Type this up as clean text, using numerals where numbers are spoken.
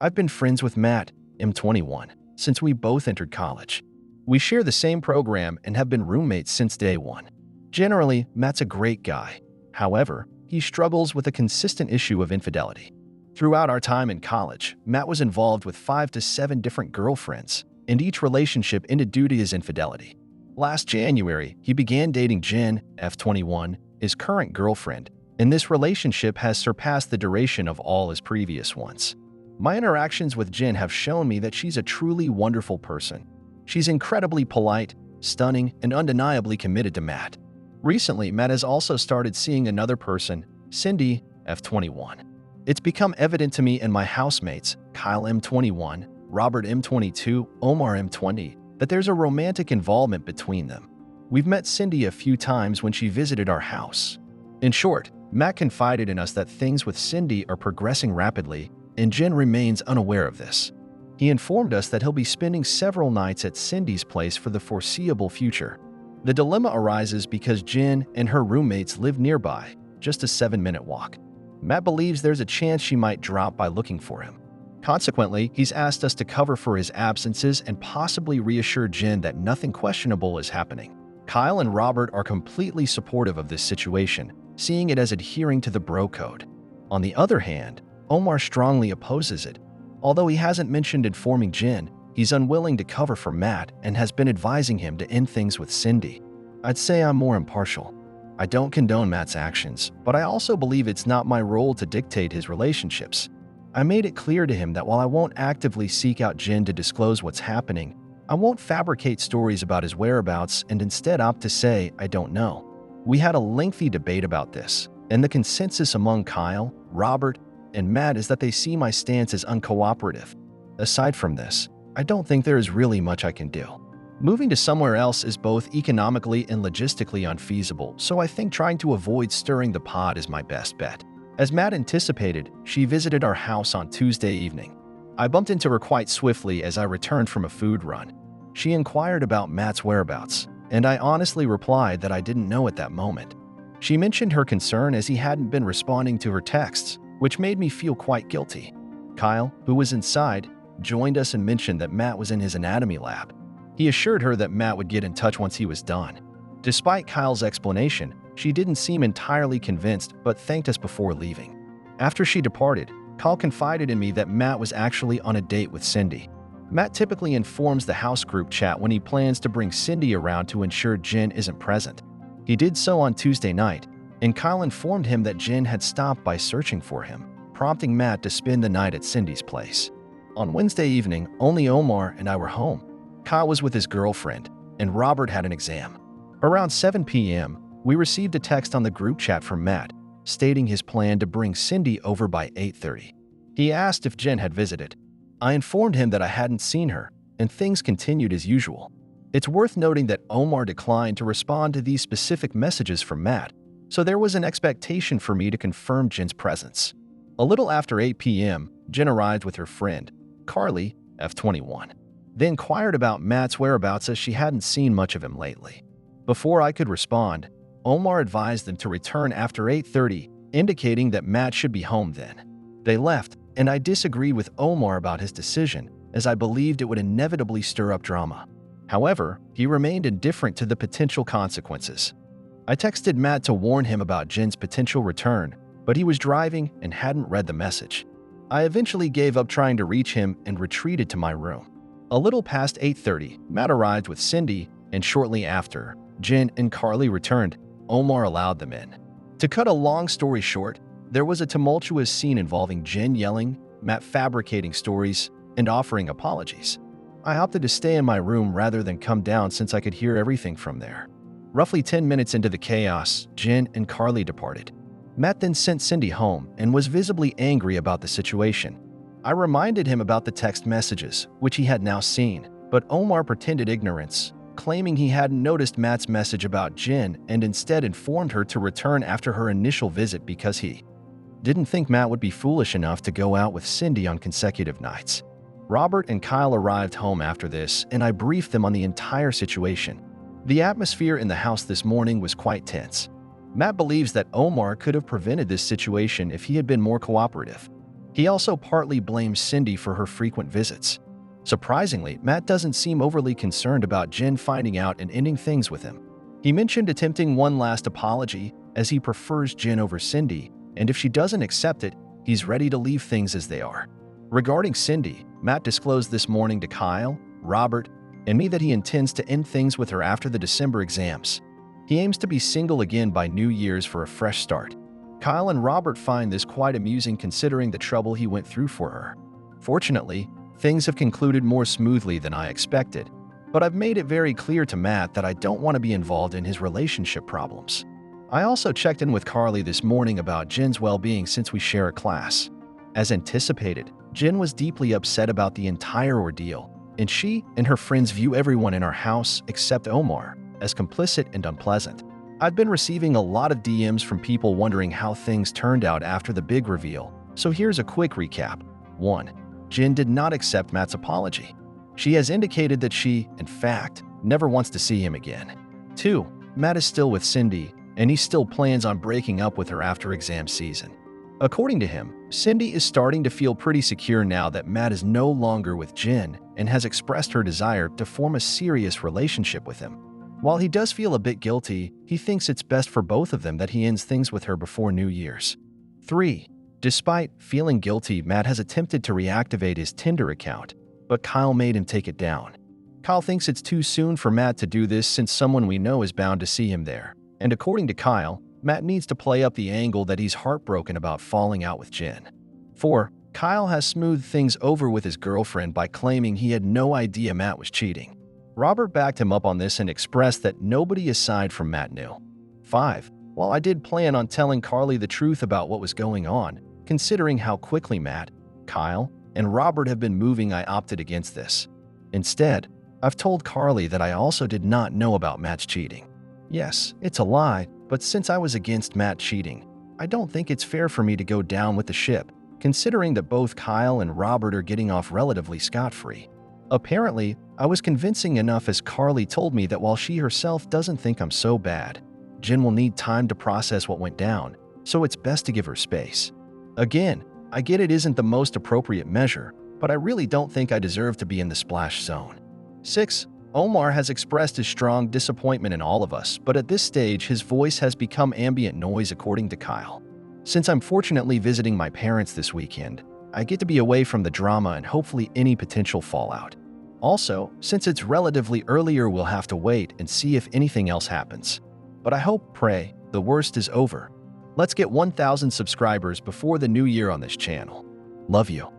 I've been friends with Matt, M21, since we both entered college. We share the same program and have been roommates since day one. Generally, Matt's a great guy. However, he struggles with a consistent issue of infidelity. Throughout our time in college, Matt was involved with 5 to 7 different girlfriends, and each relationship ended due to his infidelity. Last January, he began dating Jen, F21, his current girlfriend, and this relationship has surpassed the duration of all his previous ones. My interactions with Jen have shown me that she's a truly wonderful person. She's incredibly polite, stunning, and undeniably committed to Matt. Recently, Matt has also started seeing another person, Cindy, F21. It's become evident to me and my housemates, Kyle M21, Robert M22, Omar M20, that there's a romantic involvement between them. We've met Cindy a few times when she visited our house. In short, Matt confided in us that things with Cindy are progressing rapidly, and Jen remains unaware of this. He informed us that he'll be spending several nights at Cindy's place for the foreseeable future. The dilemma arises because Jen and her roommates live nearby, just a 7-minute walk. Matt believes there's a chance she might drop by looking for him. Consequently, he's asked us to cover for his absences and possibly reassure Jen that nothing questionable is happening. Kyle and Robert are completely supportive of this situation, seeing it as adhering to the bro code. On the other hand, Omar strongly opposes it. Although he hasn't mentioned informing Jen, he's unwilling to cover for Matt and has been advising him to end things with Cindy. I'd say I'm more impartial. I don't condone Matt's actions, but I also believe it's not my role to dictate his relationships. I made it clear to him that while I won't actively seek out Jen to disclose what's happening, I won't fabricate stories about his whereabouts and instead opt to say I don't know. We had a lengthy debate about this, and the consensus among Kyle, Robert, and Matt is that they see my stance as uncooperative. Aside from this, I don't think there is really much I can do. Moving to somewhere else is both economically and logistically unfeasible, so I think trying to avoid stirring the pot is my best bet. As Matt anticipated, she visited our house on Tuesday evening. I bumped into her quite swiftly as I returned from a food run. She inquired about Matt's whereabouts, and I honestly replied that I didn't know at that moment. She mentioned her concern as he hadn't been responding to her texts, which made me feel quite guilty. Kyle, who was inside, joined us and mentioned that Matt was in his anatomy lab. He assured her that Matt would get in touch once he was done. Despite Kyle's explanation, she didn't seem entirely convinced but thanked us before leaving. After she departed, Kyle confided in me that Matt was actually on a date with Cindy. Matt typically informs the house group chat when he plans to bring Cindy around to ensure Jen isn't present. He did so on Tuesday night, and Kyle informed him that Jen had stopped by searching for him, prompting Matt to spend the night at Cindy's place. On Wednesday evening, only Omar and I were home. Kyle was with his girlfriend, and Robert had an exam. Around 7 p.m., we received a text on the group chat from Matt, stating his plan to bring Cindy over by 8:30. He asked if Jen had visited. I informed him that I hadn't seen her, and things continued as usual. It's worth noting that Omar declined to respond to these specific messages from Matt, so there was an expectation for me to confirm Jen's presence. A little after 8 p.m., Jen arrived with her friend, Carly, F21. They inquired about Matt's whereabouts as she hadn't seen much of him lately. Before I could respond, Omar advised them to return after 8:30, indicating that Matt should be home then. They left, and I disagreed with Omar about his decision, as I believed it would inevitably stir up drama. However, he remained indifferent to the potential consequences. I texted Matt to warn him about Jen's potential return, but he was driving and hadn't read the message. I eventually gave up trying to reach him and retreated to my room. A little past 8:30, Matt arrived with Cindy, and shortly after, Jen and Carly returned. Omar allowed them in. To cut a long story short, there was a tumultuous scene involving Jen yelling, Matt fabricating stories, and offering apologies. I opted to stay in my room rather than come down since I could hear everything from there. Roughly 10 minutes into the chaos, Jen and Carly departed. Matt then sent Cindy home and was visibly angry about the situation. I reminded him about the text messages, which he had now seen, but Omar pretended ignorance, claiming he hadn't noticed Matt's message about Jen and instead informed her to return after her initial visit because he didn't think Matt would be foolish enough to go out with Cindy on consecutive nights. Robert and Kyle arrived home after this, and I briefed them on the entire situation. The atmosphere in the house this morning was quite tense. Matt believes that Omar could have prevented this situation if he had been more cooperative. He also partly blames Cindy for her frequent visits. Surprisingly, Matt doesn't seem overly concerned about Jin finding out and ending things with him. He mentioned attempting one last apology, as he prefers Jin over Cindy, and if she doesn't accept it, he's ready to leave things as they are. Regarding Cindy, Matt disclosed this morning to Kyle, Robert, and me that he intends to end things with her after the December exams. He aims to be single again by New Year's for a fresh start. Kyle and Robert find this quite amusing considering the trouble he went through for her. Fortunately, things have concluded more smoothly than I expected, but I've made it very clear to Matt that I don't want to be involved in his relationship problems. I also checked in with Carly this morning about Jin's well-being since we share a class. As anticipated, Jin was deeply upset about the entire ordeal, and she and her friends view everyone in our house, except Omar, as complicit and unpleasant. I've been receiving a lot of DMs from people wondering how things turned out after the big reveal, so here's a quick recap. 1. Jin did not accept Matt's apology. She has indicated that she, in fact, never wants to see him again. 2. Matt is still with Cindy, and he still plans on breaking up with her after exam season. According to him, Cindy is starting to feel pretty secure now that Matt is no longer with Jin and has expressed her desire to form a serious relationship with him. While he does feel a bit guilty, he thinks it's best for both of them that he ends things with her before New Year's. 3. Despite feeling guilty, Matt has attempted to reactivate his Tinder account, but Kyle made him take it down. Kyle thinks it's too soon for Matt to do this since someone we know is bound to see him there. And according to Kyle, Matt needs to play up the angle that he's heartbroken about falling out with Jin. 4. Kyle has smoothed things over with his girlfriend by claiming he had no idea Matt was cheating. Robert backed him up on this and expressed that nobody aside from Matt knew. 5. While I did plan on telling Carly the truth about what was going on, considering how quickly Matt, Kyle, and Robert have been moving, I opted against this. Instead, I've told Carly that I also did not know about Matt's cheating. Yes, it's a lie, but since I was against Matt cheating, I don't think it's fair for me to go down with the ship, considering that both Kyle and Robert are getting off relatively scot-free. Apparently, I was convincing enough as Carly told me that while she herself doesn't think I'm so bad, Jin will need time to process what went down, so it's best to give her space. Again, I get it isn't the most appropriate measure, but I really don't think I deserve to be in the splash zone. 6. Omar has expressed his strong disappointment in all of us, but at this stage his voice has become ambient noise according to Kyle. Since I'm fortunately visiting my parents this weekend, I get to be away from the drama and hopefully any potential fallout. Also, since it's relatively earlier, we'll have to wait and see if anything else happens. But I pray, the worst is over. Let's get 1,000 subscribers before the new year on this channel. Love you.